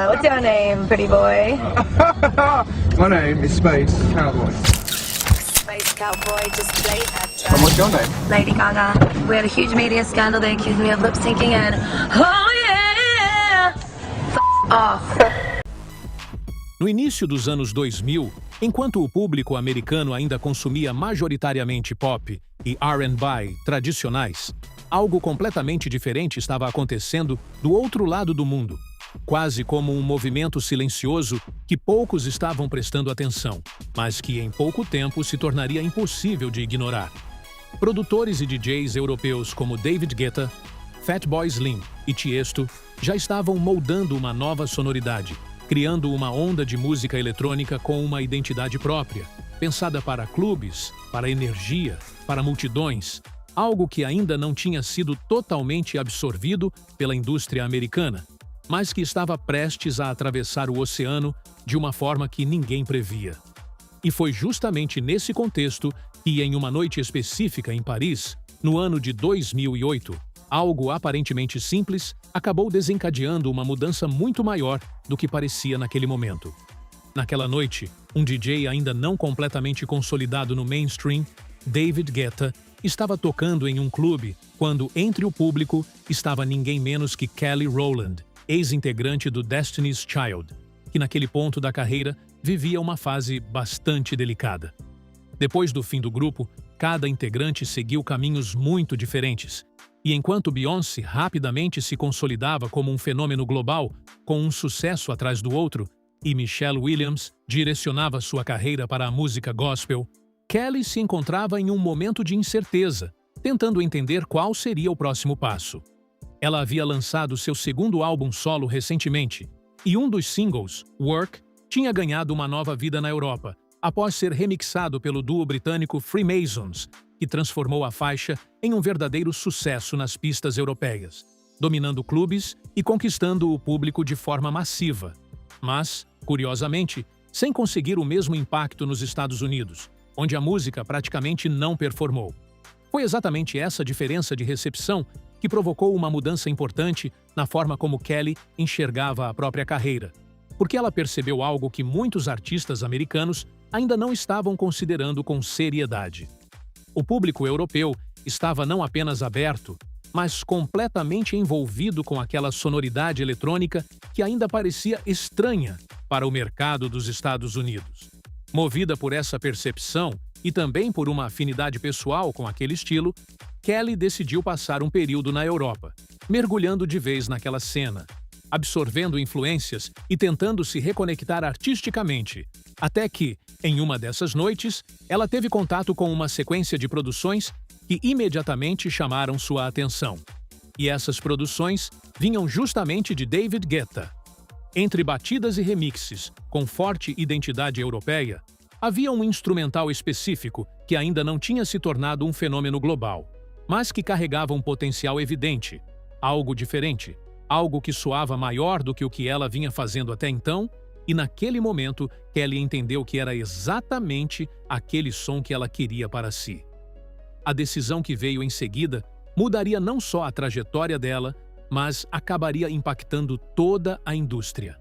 What's your name, pretty boy? My name is Space Cowboy. Space Cowboy, just play that And what's your name? Lady Gaga. We had a huge media scandal. They accused me of lip syncing and oh yeah, off. No início dos anos 2000, enquanto o público americano ainda consumia majoritariamente pop e R&B tradicionais, algo completamente diferente estava acontecendo do outro lado do mundo, quase como um movimento silencioso que poucos estavam prestando atenção, mas que em pouco tempo se tornaria impossível de ignorar. Produtores e DJs europeus como David Guetta, Fatboy Slim e Tiesto já estavam moldando uma nova sonoridade, criando uma onda de música eletrônica com uma identidade própria, pensada para clubes, para energia, para multidões, algo que ainda não tinha sido totalmente absorvido pela indústria americana, mas que estava prestes a atravessar o oceano de uma forma que ninguém previa. E foi justamente nesse contexto que, em uma noite específica em Paris, no ano de 2008, algo aparentemente simples acabou desencadeando uma mudança muito maior do que parecia naquele momento. Naquela noite, um DJ ainda não completamente consolidado no mainstream, David Guetta, estava tocando em um clube quando, entre o público, estava ninguém menos que Kelly Rowland, ex-integrante do Destiny's Child, que naquele ponto da carreira vivia uma fase bastante delicada. Depois do fim do grupo, cada integrante seguiu caminhos muito diferentes, e enquanto Beyoncé rapidamente se consolidava como um fenômeno global, com um sucesso atrás do outro, e Michelle Williams direcionava sua carreira para a música gospel, Kelly se encontrava em um momento de incerteza, tentando entender qual seria o próximo passo. Ela havia lançado seu segundo álbum solo recentemente, e um dos singles, Work, tinha ganhado uma nova vida na Europa, após ser remixado pelo duo britânico Freemasons, que transformou a faixa em um verdadeiro sucesso nas pistas europeias, dominando clubes e conquistando o público de forma massiva. Mas, curiosamente, sem conseguir o mesmo impacto nos Estados Unidos, onde a música praticamente não performou. Foi exatamente essa diferença de recepção que provocou uma mudança importante na forma como Kelly enxergava a própria carreira, porque ela percebeu algo que muitos artistas americanos ainda não estavam considerando com seriedade. O público europeu estava não apenas aberto, mas completamente envolvido com aquela sonoridade eletrônica que ainda parecia estranha para o mercado dos Estados Unidos. Movida por essa percepção e também por uma afinidade pessoal com aquele estilo, Kelly decidiu passar um período na Europa, mergulhando de vez naquela cena, absorvendo influências e tentando se reconectar artisticamente, até que, em uma dessas noites, ela teve contato com uma sequência de produções que imediatamente chamaram sua atenção. E essas produções vinham justamente de David Guetta. Entre batidas e remixes, com forte identidade europeia, havia um instrumental específico que ainda não tinha se tornado um fenômeno global, mas que carregava um potencial evidente, algo diferente, algo que soava maior do que o que ela vinha fazendo até então, e naquele momento Kelly entendeu que era exatamente aquele som que ela queria para si. A decisão que veio em seguida mudaria não só a trajetória dela, mas acabaria impactando toda a indústria.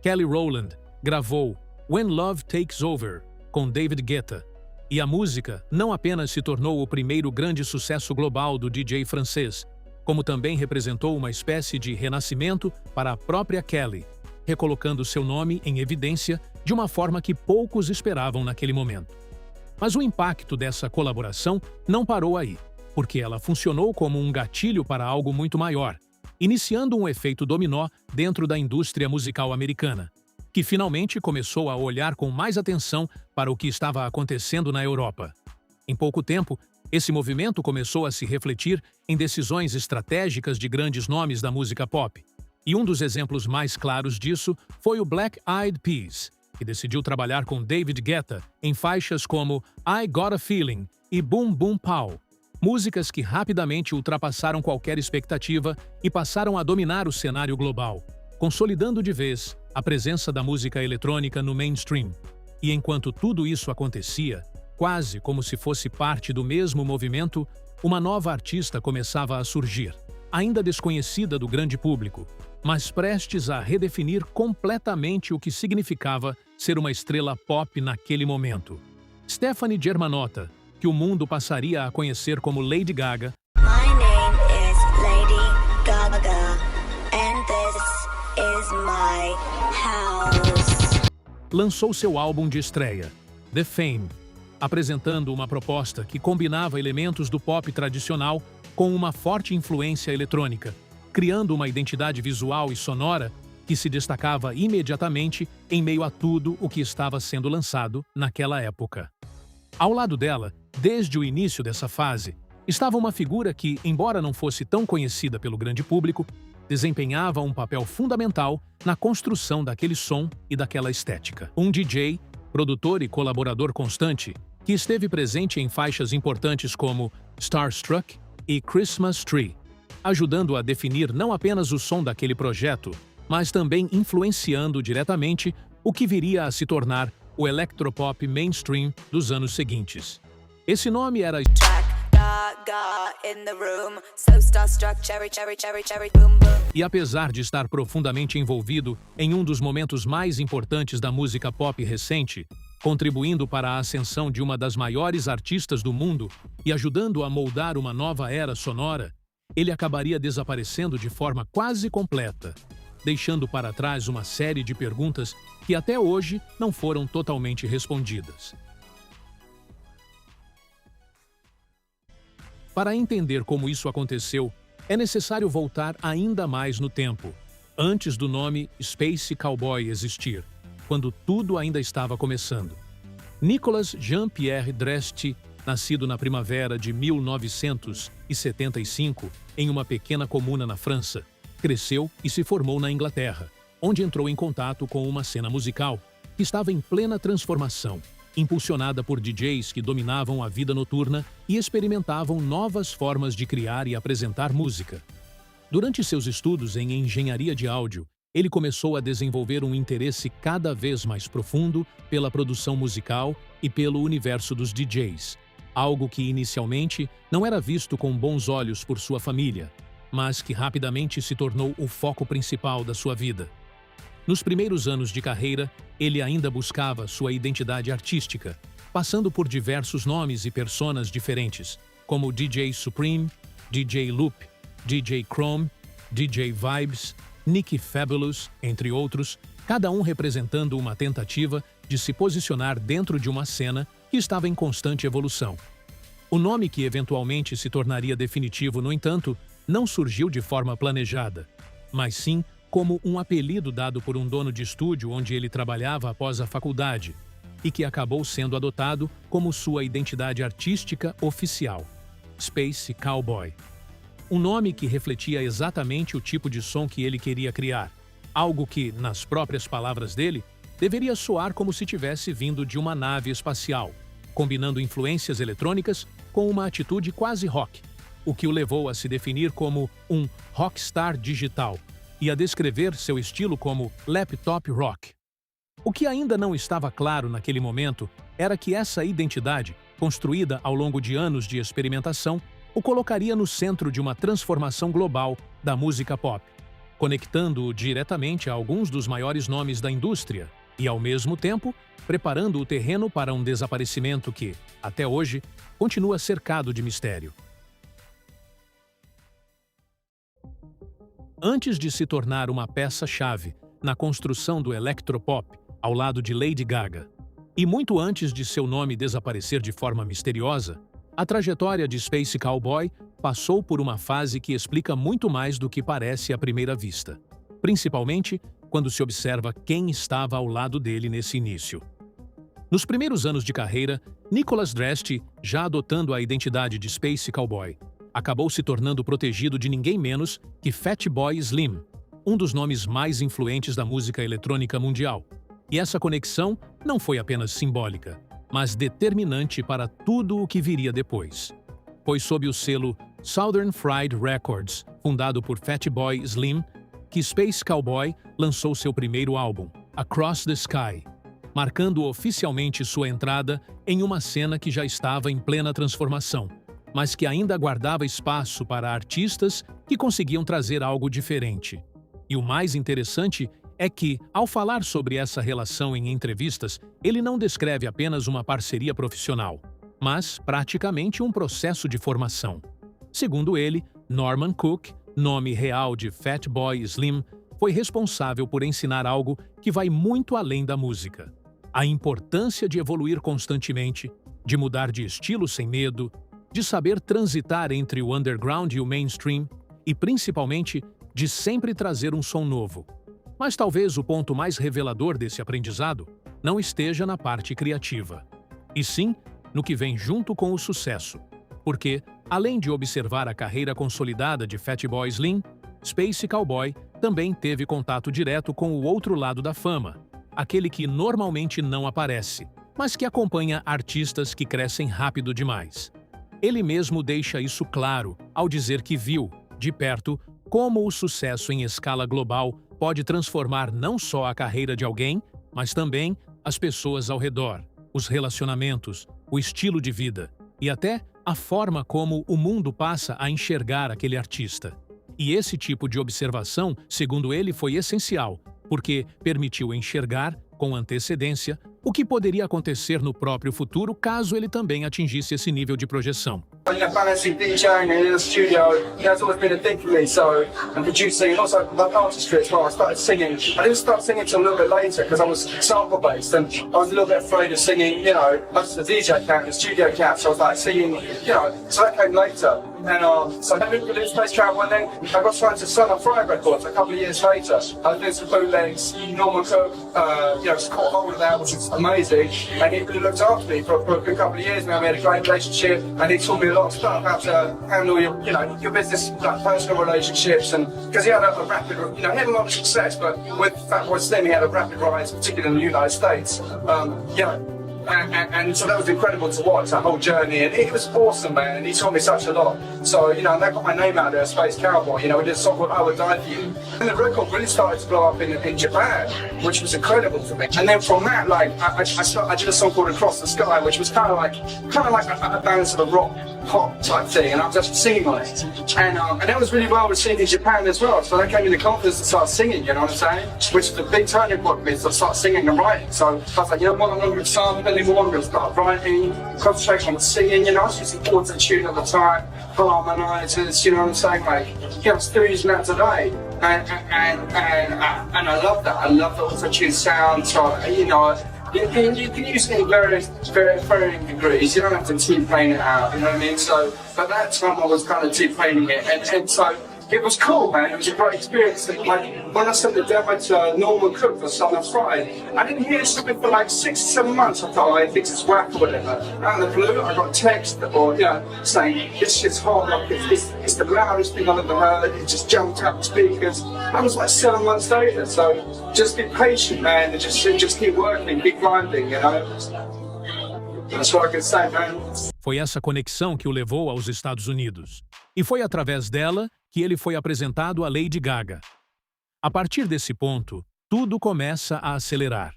Kelly Rowland gravou When Love Takes Over com David Guetta, e a música não apenas se tornou o primeiro grande sucesso global do DJ francês, como também representou uma espécie de renascimento para a própria Kelly, recolocando seu nome em evidência de uma forma que poucos esperavam naquele momento. Mas o impacto dessa colaboração não parou aí, porque ela funcionou como um gatilho para algo muito maior, iniciando um efeito dominó dentro da indústria musical americana, que finalmente começou a olhar com mais atenção para o que estava acontecendo na Europa. Em pouco tempo, esse movimento começou a se refletir em decisões estratégicas de grandes nomes da música pop, e um dos exemplos mais claros disso foi o Black Eyed Peas, que decidiu trabalhar com David Guetta em faixas como I Got a Feeling e Boom Boom Pow, músicas que rapidamente ultrapassaram qualquer expectativa e passaram a dominar o cenário global, consolidando de vez a presença da música eletrônica no mainstream. E enquanto tudo isso acontecia, quase como se fosse parte do mesmo movimento, uma nova artista começava a surgir, ainda desconhecida do grande público, mas prestes a redefinir completamente o que significava ser uma estrela pop naquele momento. Stephanie Germanotta, que o mundo passaria a conhecer como Lady Gaga, My name is Lady Gaga, and this is my house. lançou seu álbum de estreia, The Fame, apresentando uma proposta que combinava elementos do pop tradicional com uma forte influência eletrônica, criando uma identidade visual e sonora que se destacava imediatamente em meio a tudo o que estava sendo lançado naquela época. Ao lado dela, desde o início dessa fase, estava uma figura que, embora não fosse tão conhecida pelo grande público, desempenhava um papel fundamental na construção daquele som e daquela estética. Um DJ, produtor e colaborador constante, que esteve presente em faixas importantes como Starstruck e Christmas Tree, ajudando a definir não apenas o som daquele projeto, mas também influenciando diretamente o que viria a se tornar o electropop mainstream dos anos seguintes. Esse nome era Gaga in the room, so starstruck, cherry, cherry, cherry, cherry, boom, boom. E apesar de estar profundamente envolvido em um dos momentos mais importantes da música pop recente, contribuindo para a ascensão de uma das maiores artistas do mundo e ajudando a moldar uma nova era sonora, ele acabaria desaparecendo de forma quase completa, deixando para trás uma série de perguntas que até hoje não foram totalmente respondidas. Para entender como isso aconteceu, é necessário voltar ainda mais no tempo, antes do nome Space Cowboy existir, quando tudo ainda estava começando. Nicolas Jean-Pierre Dresti, nascido na primavera de 1975 em uma pequena comuna na França, cresceu e se formou na Inglaterra, onde entrou em contato com uma cena musical que estava em plena transformação, impulsionada por DJs que dominavam a vida noturna e experimentavam novas formas de criar e apresentar música. Durante seus estudos em engenharia de áudio, ele começou a desenvolver um interesse cada vez mais profundo pela produção musical e pelo universo dos DJs, algo que inicialmente não era visto com bons olhos por sua família, mas que rapidamente se tornou o foco principal da sua vida. Nos primeiros anos de carreira, ele ainda buscava sua identidade artística, passando por diversos nomes e personas diferentes, como DJ Supreme, DJ Loop, DJ Chrome, DJ Vibes, Nicky Fabulous, entre outros, cada um representando uma tentativa de se posicionar dentro de uma cena que estava em constante evolução. O nome que eventualmente se tornaria definitivo, no entanto, não surgiu de forma planejada, mas sim como um apelido dado por um dono de estúdio onde ele trabalhava após a faculdade e que acabou sendo adotado como sua identidade artística oficial, Space Cowboy. Um nome que refletia exatamente o tipo de som que ele queria criar, algo que, nas próprias palavras dele, deveria soar como se tivesse vindo de uma nave espacial, combinando influências eletrônicas com uma atitude quase rock, o que o levou a se definir como um rockstar digital e a descrever seu estilo como laptop rock. O que ainda não estava claro naquele momento era que essa identidade, construída ao longo de anos de experimentação, o colocaria no centro de uma transformação global da música pop, conectando-o diretamente a alguns dos maiores nomes da indústria e, ao mesmo tempo, preparando o terreno para um desaparecimento que, até hoje, continua cercado de mistério. Antes de se tornar uma peça-chave na construção do electropop ao lado de Lady Gaga, e muito antes de seu nome desaparecer de forma misteriosa, a trajetória de Space Cowboy passou por uma fase que explica muito mais do que parece à primeira vista, principalmente quando se observa quem estava ao lado dele nesse início. Nos primeiros anos de carreira, Nicolas Dresti, já adotando a identidade de Space Cowboy, acabou se tornando protegido de ninguém menos que Fatboy Slim, um dos nomes mais influentes da música eletrônica mundial. E essa conexão não foi apenas simbólica, mas determinante para tudo o que viria depois. Pois sob o selo Southern Fried Records, fundado por Fatboy Slim, que Space Cowboy lançou seu primeiro álbum, Across the Sky, marcando oficialmente sua entrada em uma cena que já estava em plena transformação, mas que ainda guardava espaço para artistas que conseguiam trazer algo diferente. E o mais interessante é que, ao falar sobre essa relação em entrevistas, ele não descreve apenas uma parceria profissional, mas praticamente um processo de formação. Segundo ele, Norman Cook, nome real de Fatboy Slim, foi responsável por ensinar algo que vai muito além da música. A importância de evoluir constantemente, de mudar de estilo sem medo, de saber transitar entre o underground e o mainstream e, principalmente, de sempre trazer um som novo. Mas talvez o ponto mais revelador desse aprendizado não esteja na parte criativa, e sim no que vem junto com o sucesso. Porque, além de observar a carreira consolidada de Fatboy Slim, Space Cowboy também teve contato direto com o outro lado da fama, aquele que normalmente não aparece, mas que acompanha artistas que crescem rápido demais. Ele mesmo deixa isso claro ao dizer que viu, de perto, como o sucesso em escala global pode transformar não só a carreira de alguém, mas também as pessoas ao redor, os relacionamentos, o estilo de vida e até a forma como o mundo passa a enxergar aquele artista. E esse tipo de observação, segundo ele, foi essencial, porque permitiu enxergar, com antecedência, o que poderia acontecer no próprio futuro caso ele também atingisse esse nível de projeção. Balancing DJing in the studio, that's always been a thing for me. So, and producing, and also like artistry as well. I started singing. I didn't start singing until a little bit later because I was sample based and I was a little bit afraid of singing, you know, most of the DJ camp, the studio camp. So I was like singing, you know, so that came later. And so I moved to Space Travel and then I got signed to Sun on Fry Records a couple of years later. I was doing some bootlegs, Norman Cook, you know, just caught hold of that, which is amazing. And he really looked after me for a good couple of years now. We had a great relationship and he taught me a lot of stuff, how to handle your, you know, your business, like personal relationships, and because he had a rapid, you know, he had a lot of success, but with Fatboy Slim he had a rapid rise, particularly in the United States. You know, and so that was incredible to watch, that whole journey, and it was awesome, man, and he taught me such a lot. So, you know, and that got my name out there, Space Cowboy. You know, we did a song called I Would Die For You, and the record really started to blow up in Japan, which was incredible for me. And then from that, like, I did a song called Across the Sky, which was kind of like a balance of a rock pop type thing, and I was actually singing on it, and that was really well received in Japan as well. So I came into confidence to start singing, you know what I'm saying? Which is a big turning point for me to start singing and writing. So I was like, you know what, I'm not going to start anymore. I'm going to start writing, concentrating on singing. You know, I was using auto-tune at the time, harmonizers. You know what I'm saying? Like, yeah, I'm still using that today, and I love that. I love the auto-tune sound. So you know. You can use it in varying degrees. You don't have to T-plane it out, you know what I mean? So, at that time I was kind of T-planing it, and so it was cool, man. It was a great experience. Like, when I sent the demo to Norman Cook for Sun on Fry, I didn't hear something for like 6 or 7 months. I thought, oh, I think it's whack or whatever. Out of the blue, I got a text, or, you know, saying, this shit's hot, like, it's the loudest thing I've ever heard. It just jumped out the speakers. That was like 7 months later. So, just be patient, man, and just keep working, keep grinding, you know. That's what I can say, man. Foi essa conexão que o levou aos Estados Unidos. E foi através dela que ele foi apresentado a Lady Gaga. A partir desse ponto, tudo começa a acelerar.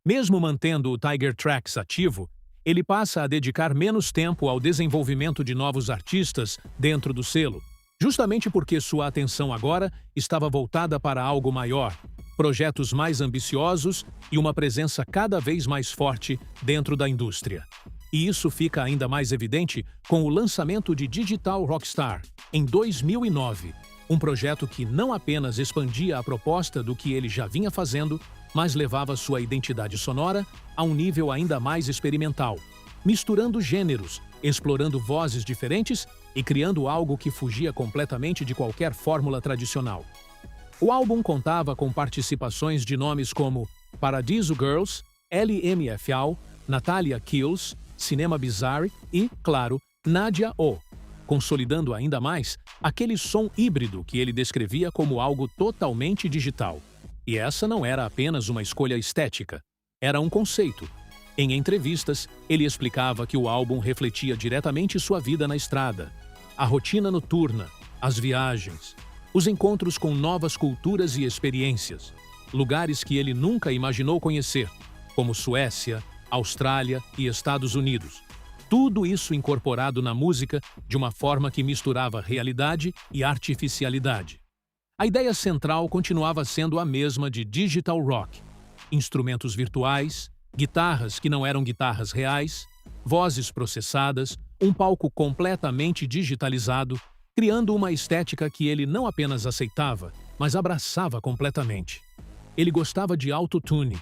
Mesmo mantendo o Tiger Tracks ativo, ele passa a dedicar menos tempo ao desenvolvimento de novos artistas dentro do selo, justamente porque sua atenção agora estava voltada para algo maior, projetos mais ambiciosos e uma presença cada vez mais forte dentro da indústria. E isso fica ainda mais evidente com o lançamento de Digital Rockstar, em 2009, um projeto que não apenas expandia a proposta do que ele já vinha fazendo, mas levava sua identidade sonora a um nível ainda mais experimental, misturando gêneros, explorando vozes diferentes e criando algo que fugia completamente de qualquer fórmula tradicional. O álbum contava com participações de nomes como Paradiso Girls, LMFAO, Natalia Kills, Cinema Bizarre e, claro, Nadia O, consolidando ainda mais aquele som híbrido que ele descrevia como algo totalmente digital. E essa não era apenas uma escolha estética, era um conceito. Em entrevistas, ele explicava que o álbum refletia diretamente sua vida na estrada, a rotina noturna, as viagens, os encontros com novas culturas e experiências, lugares que ele nunca imaginou conhecer, como Suécia, Austrália e Estados Unidos. Tudo isso incorporado na música de uma forma que misturava realidade e artificialidade. A ideia central continuava sendo a mesma de digital rock. Instrumentos virtuais, guitarras que não eram guitarras reais, vozes processadas, um palco completamente digitalizado, criando uma estética que ele não apenas aceitava, mas abraçava completamente. Ele gostava de autotune,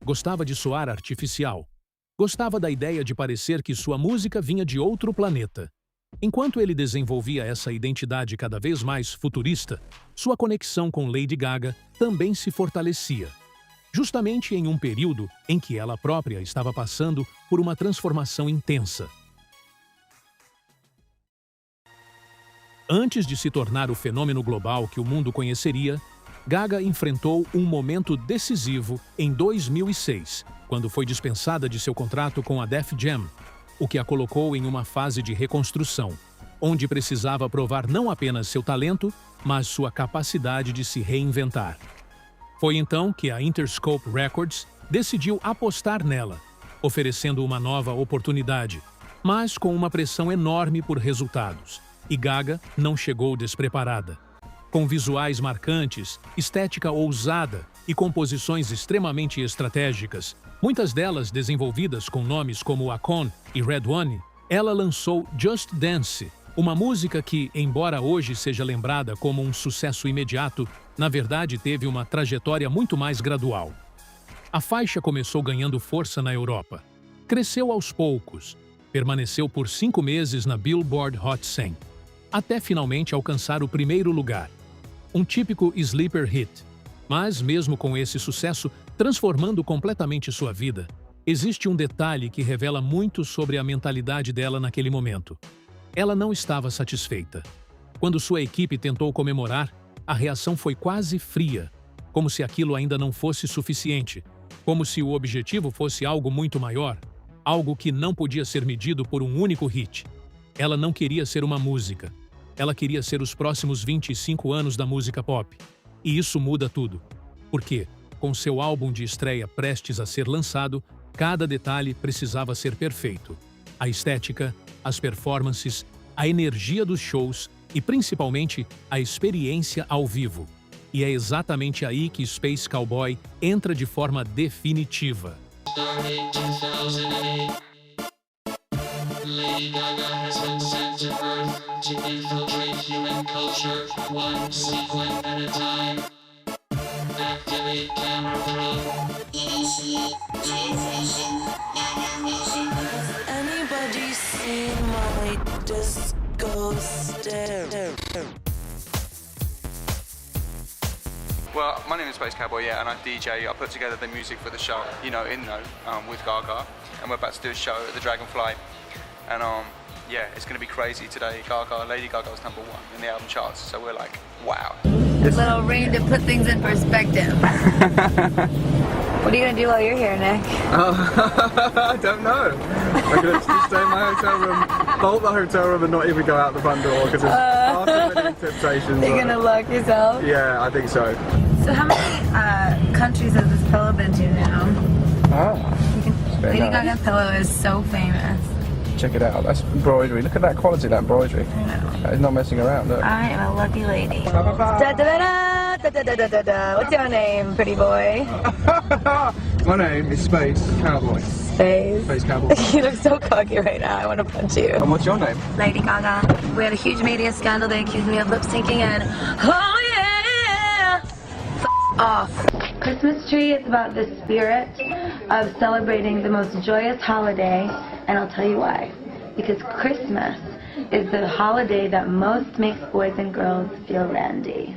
gostava de soar artificial, gostava da ideia de parecer que sua música vinha de outro planeta. Enquanto ele desenvolvia essa identidade cada vez mais futurista, sua conexão com Lady Gaga também se fortalecia. Justamente em um período em que ela própria estava passando por uma transformação intensa. Antes de se tornar o fenômeno global que o mundo conheceria, Gaga enfrentou um momento decisivo em 2006, quando foi dispensada de seu contrato com a Def Jam, o que a colocou em uma fase de reconstrução, onde precisava provar não apenas seu talento, mas sua capacidade de se reinventar. Foi então que a Interscope Records decidiu apostar nela, oferecendo uma nova oportunidade, mas com uma pressão enorme por resultados. E Gaga não chegou despreparada. Com visuais marcantes, estética ousada e composições extremamente estratégicas, muitas delas desenvolvidas com nomes como Akon e Red One, ela lançou Just Dance, uma música que, embora hoje seja lembrada como um sucesso imediato, na verdade teve uma trajetória muito mais gradual. A faixa começou ganhando força na Europa. Cresceu aos poucos, permaneceu por 5 meses na Billboard Hot 100, até finalmente alcançar o primeiro lugar. Um típico sleeper hit. Mas, mesmo com esse sucesso, transformando completamente sua vida, existe um detalhe que revela muito sobre a mentalidade dela naquele momento. Ela não estava satisfeita. Quando sua equipe tentou comemorar, a reação foi quase fria, como se aquilo ainda não fosse suficiente, como se o objetivo fosse algo muito maior, algo que não podia ser medido por um único hit. Ela não queria ser uma música. Ela queria ser os próximos 25 anos da música pop. E isso muda tudo. Porque, com seu álbum de estreia prestes a ser lançado, cada detalhe precisava ser perfeito. A estética, as performances, a energia dos shows e, principalmente, a experiência ao vivo. E é exatamente aí que Space Cowboy entra de forma definitiva. Lady Gaga has been sent to Earth to infiltrate human culture, one sequin at a time. Activate camera flow. Initiate transition animation. Has anybody seen my disco stare? Well, my name is Space Cowboy, yeah, and I DJ. I put together the music for the show, with Gaga, and we're about to do a show at the Dragonfly, and yeah, it's going to be crazy today. Lady Gaga was #1 in the album charts, so we're like, wow. Little rain to put things in perspective. What are you gonna do while you're here, Nick? I don't know. I'm going to stay in my hotel room, bolt the hotel room and not even go out the front door because it's far too many temptations. You're gonna lock yourself? Yeah, I think so. So how many countries has this pillow been to now? Lady Gaga pillow is so famous. Check it out. That's embroidery. Look at that quality of that embroidery. I know. That is not messing around. Look. I am a lucky lady. Ba, ba, ba. Da, da, da, da, da, da, da, da, da. What's your name, pretty boy? My name is Space Cowboy. Space. Space Cowboy. You look so cocky right now. I want to punch you. And what's your name? Lady Gaga. We had a huge media scandal. They accused me of lip syncing and oh yeah, off. Christmas tree is about the spirit of celebrating the most joyous holiday, and I'll tell you why. Because Christmas is the holiday that most makes boys and girls feel randy.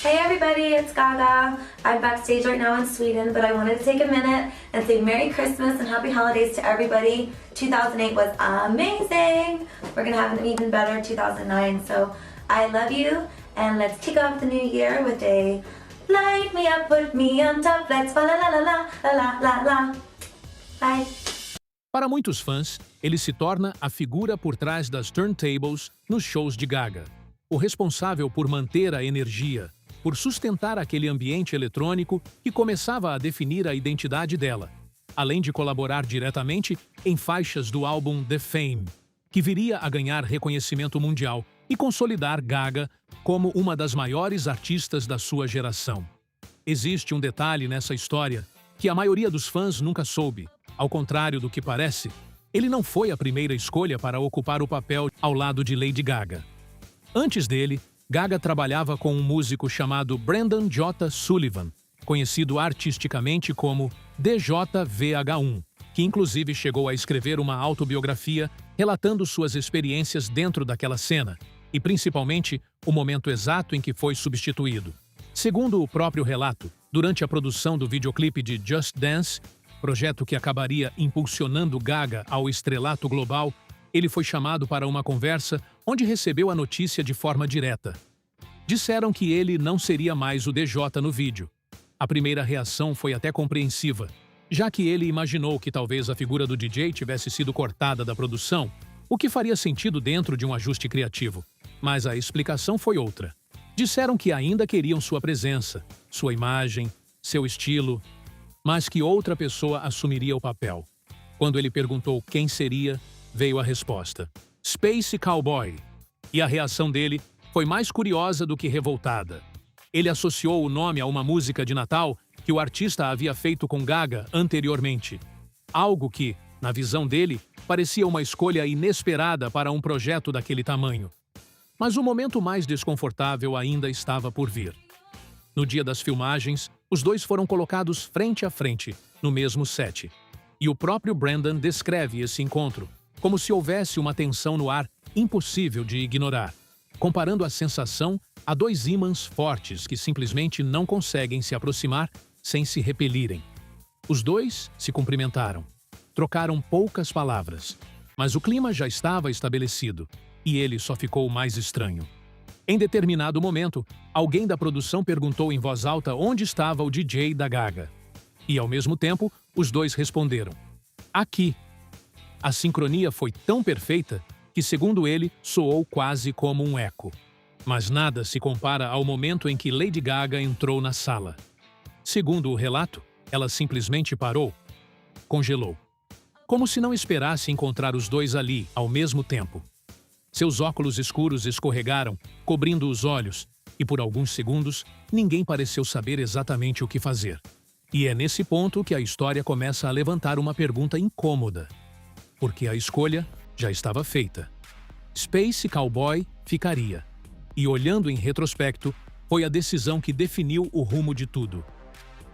Hey everybody, it's Gaga. I'm backstage right now in Sweden, but I wanted to take a minute and say Merry Christmas and Happy Holidays to everybody. 2008 was amazing. We're gonna have an even better 2009, so I love you, and let's kick off the new year with a light me up, put me on top, let's fa la la la la la la la. Bye. Para muitos fãs, ele se torna a figura por trás das turntables nos shows de Gaga. O responsável por manter a energia, por sustentar aquele ambiente eletrônico que começava a definir a identidade dela, além de colaborar diretamente em faixas do álbum The Fame, que viria a ganhar reconhecimento mundial e consolidar Gaga como uma das maiores artistas da sua geração. Existe um detalhe nessa história que a maioria dos fãs nunca soube. Ao contrário do que parece, ele não foi a primeira escolha para ocupar o papel ao lado de Lady Gaga. Antes dele, Gaga trabalhava com um músico chamado Brendan J. Sullivan, conhecido artisticamente como DJVH1, que inclusive chegou a escrever uma autobiografia relatando suas experiências dentro daquela cena, e principalmente o momento exato em que foi substituído. Segundo o próprio relato, durante a produção do videoclipe de Just Dance, projeto que acabaria impulsionando Gaga ao estrelato global, ele foi chamado para uma conversa onde recebeu a notícia de forma direta. Disseram que ele não seria mais o DJ no vídeo. A primeira reação foi até compreensiva, já que ele imaginou que talvez a figura do DJ tivesse sido cortada da produção, o que faria sentido dentro de um ajuste criativo. Mas a explicação foi outra. Disseram que ainda queriam sua presença, sua imagem, seu estilo, mas que outra pessoa assumiria o papel. Quando ele perguntou quem seria, veio a resposta: Space Cowboy. E a reação dele foi mais curiosa do que revoltada. Ele associou o nome a uma música de Natal que o artista havia feito com Gaga anteriormente. Algo que, na visão dele, parecia uma escolha inesperada para um projeto daquele tamanho. Mas o momento mais desconfortável ainda estava por vir. No dia das filmagens, os dois foram colocados frente a frente, no mesmo set. E o próprio Brendan descreve esse encontro como se houvesse uma tensão no ar impossível de ignorar, comparando a sensação a dois ímãs fortes que simplesmente não conseguem se aproximar sem se repelirem. Os dois se cumprimentaram, trocaram poucas palavras, mas o clima já estava estabelecido e ele só ficou mais estranho. Em determinado momento, alguém da produção perguntou em voz alta onde estava o DJ da Gaga. E, ao mesmo tempo, os dois responderam: aqui. A sincronia foi tão perfeita que, segundo ele, soou quase como um eco. Mas nada se compara ao momento em que Lady Gaga entrou na sala. Segundo o relato, ela simplesmente parou, congelou, como se não esperasse encontrar os dois ali ao mesmo tempo. Seus óculos escuros escorregaram, cobrindo os olhos, e por alguns segundos, ninguém pareceu saber exatamente o que fazer. E é nesse ponto que a história começa a levantar uma pergunta incômoda. Porque a escolha já estava feita. Space Cowboy ficaria. E olhando em retrospecto, foi a decisão que definiu o rumo de tudo.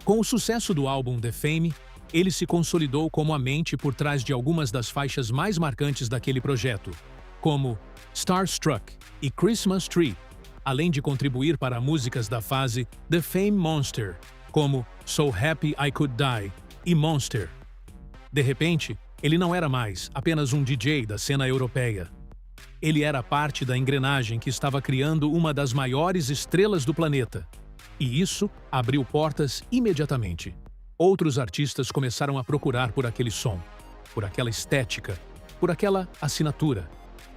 Com o sucesso do álbum The Fame, ele se consolidou como a mente por trás de algumas das faixas mais marcantes daquele projeto, como Starstruck e Christmas Tree, além de contribuir para músicas da fase The Fame Monster, como So Happy I Could Die e Monster. De repente, ele não era mais apenas um DJ da cena europeia. Ele era parte da engrenagem que estava criando uma das maiores estrelas do planeta. E isso abriu portas imediatamente. Outros artistas começaram a procurar por aquele som, por aquela estética, por aquela assinatura.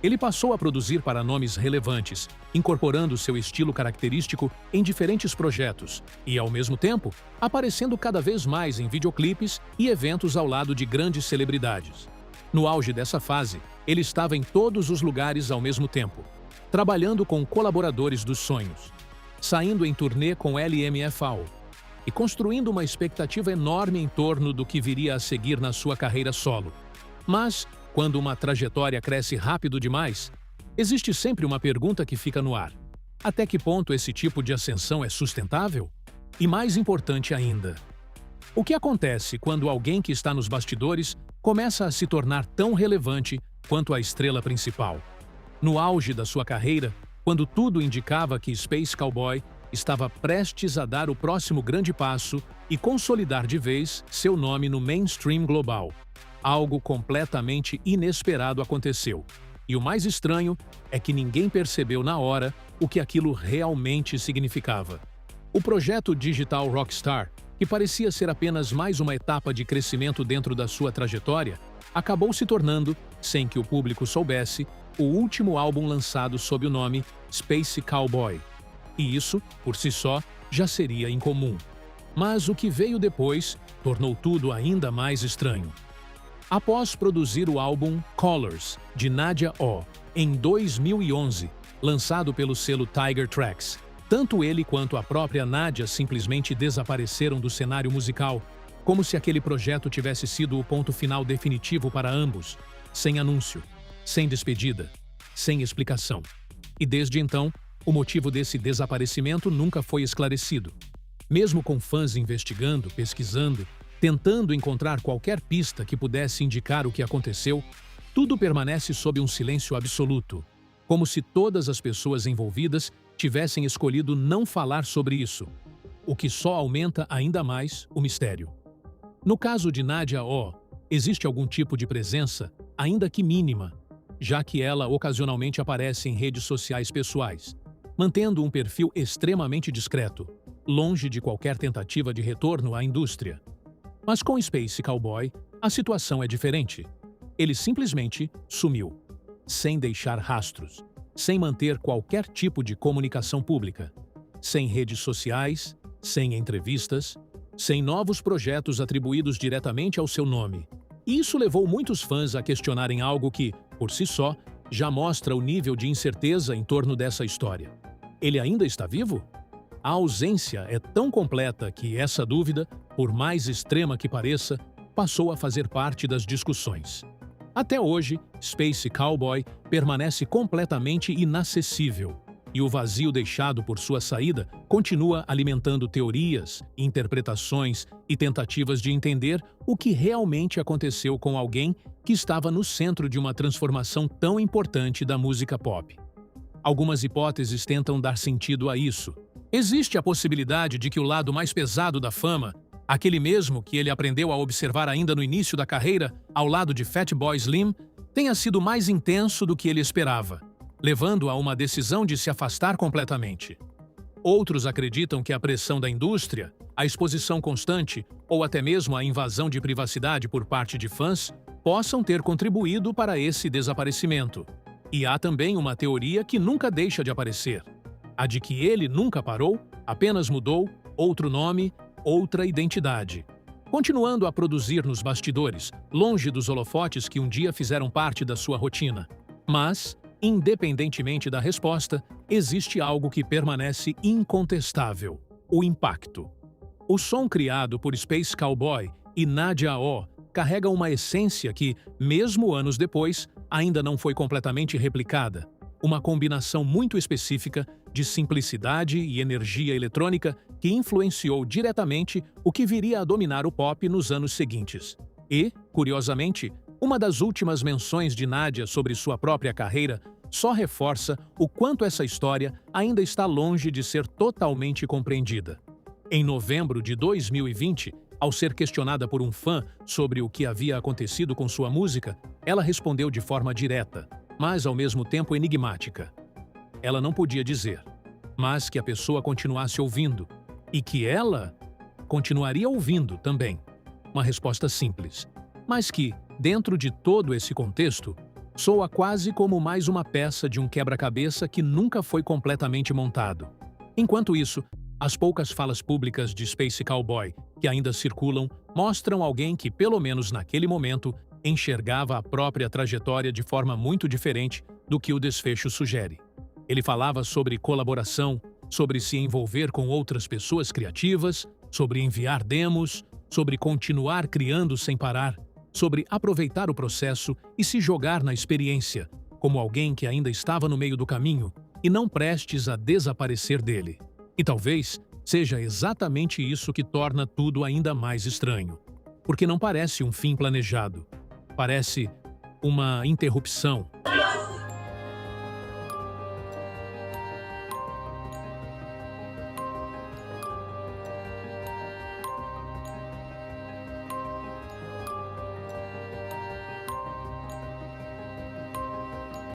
Ele passou a produzir para nomes relevantes, incorporando seu estilo característico em diferentes projetos e, ao mesmo tempo, aparecendo cada vez mais em videoclipes e eventos ao lado de grandes celebridades. No auge dessa fase, ele estava em todos os lugares ao mesmo tempo, trabalhando com colaboradores dos sonhos, saindo em turnê com LMFAO e construindo uma expectativa enorme em torno do que viria a seguir na sua carreira solo. Mas, quando uma trajetória cresce rápido demais, existe sempre uma pergunta que fica no ar. Até que ponto esse tipo de ascensão é sustentável? E mais importante ainda, o que acontece quando alguém que está nos bastidores começa a se tornar tão relevante quanto a estrela principal? No auge da sua carreira, quando tudo indicava que Space Cowboy estava prestes a dar o próximo grande passo e consolidar de vez seu nome no mainstream global, algo completamente inesperado aconteceu. E o mais estranho é que ninguém percebeu na hora o que aquilo realmente significava. O projeto Digital Rockstar, que parecia ser apenas mais uma etapa de crescimento dentro da sua trajetória, acabou se tornando, sem que o público soubesse, o último álbum lançado sob o nome Space Cowboy. E isso, por si só, já seria incomum. Mas o que veio depois tornou tudo ainda mais estranho. Após produzir o álbum Colors, de Nadia O, em 2011, lançado pelo selo Tiger Tracks. Tanto ele quanto a própria Nadia simplesmente desapareceram do cenário musical, como se aquele projeto tivesse sido o ponto final definitivo para ambos, sem anúncio, sem despedida, sem explicação. E desde então, o motivo desse desaparecimento nunca foi esclarecido. Mesmo com fãs investigando, pesquisando, tentando encontrar qualquer pista que pudesse indicar o que aconteceu, tudo permanece sob um silêncio absoluto, como se todas as pessoas envolvidas tivessem escolhido não falar sobre isso, o que só aumenta ainda mais o mistério. No caso de Nadia O, existe algum tipo de presença, ainda que mínima, já que ela ocasionalmente aparece em redes sociais pessoais, mantendo um perfil extremamente discreto, longe de qualquer tentativa de retorno à indústria. Mas com Space Cowboy, a situação é diferente. Ele simplesmente sumiu, sem deixar rastros, sem manter qualquer tipo de comunicação pública, sem redes sociais, sem entrevistas, sem novos projetos atribuídos diretamente ao seu nome. E isso levou muitos fãs a questionarem algo que, por si só, já mostra o nível de incerteza em torno dessa história. Ele ainda está vivo? A ausência é tão completa que essa dúvida, por mais extrema que pareça, passou a fazer parte das discussões. Até hoje, Space Cowboy permanece completamente inacessível, e o vazio deixado por sua saída continua alimentando teorias, interpretações e tentativas de entender o que realmente aconteceu com alguém que estava no centro de uma transformação tão importante da música pop. Algumas hipóteses tentam dar sentido a isso. Existe a possibilidade de que o lado mais pesado da fama, aquele mesmo que ele aprendeu a observar ainda no início da carreira, ao lado de Fatboy Slim, tenha sido mais intenso do que ele esperava, levando a uma decisão de se afastar completamente. Outros acreditam que a pressão da indústria, a exposição constante ou até mesmo a invasão de privacidade por parte de fãs possam ter contribuído para esse desaparecimento. E há também uma teoria que nunca deixa de aparecer: a de que ele nunca parou, apenas mudou, outro nome, outra identidade, continuando a produzir nos bastidores, longe dos holofotes que um dia fizeram parte da sua rotina. Mas, independentemente da resposta, existe algo que permanece incontestável: o impacto. O som criado por Space Cowboy e Nadia O carrega uma essência que, mesmo anos depois, ainda não foi completamente replicada. Uma combinação muito específica de simplicidade e energia eletrônica que influenciou diretamente o que viria a dominar o pop nos anos seguintes. E, curiosamente, uma das últimas menções de Nadia sobre sua própria carreira só reforça o quanto essa história ainda está longe de ser totalmente compreendida. Em novembro de 2020, ao ser questionada por um fã sobre o que havia acontecido com sua música, ela respondeu de forma direta, mas ao mesmo tempo enigmática. Ela não podia dizer, mas que a pessoa continuasse ouvindo, e que ela continuaria ouvindo também. Uma resposta simples, mas que, dentro de todo esse contexto, soa quase como mais uma peça de um quebra-cabeça que nunca foi completamente montado. Enquanto isso, as poucas falas públicas de Space Cowboy que ainda circulam mostram alguém que, pelo menos naquele momento, enxergava a própria trajetória de forma muito diferente do que o desfecho sugere. Ele falava sobre colaboração, sobre se envolver com outras pessoas criativas, sobre enviar demos, sobre continuar criando sem parar, sobre aproveitar o processo e se jogar na experiência, como alguém que ainda estava no meio do caminho e não prestes a desaparecer dele. E talvez seja exatamente isso que torna tudo ainda mais estranho. Porque não parece um fim planejado. Parece uma interrupção.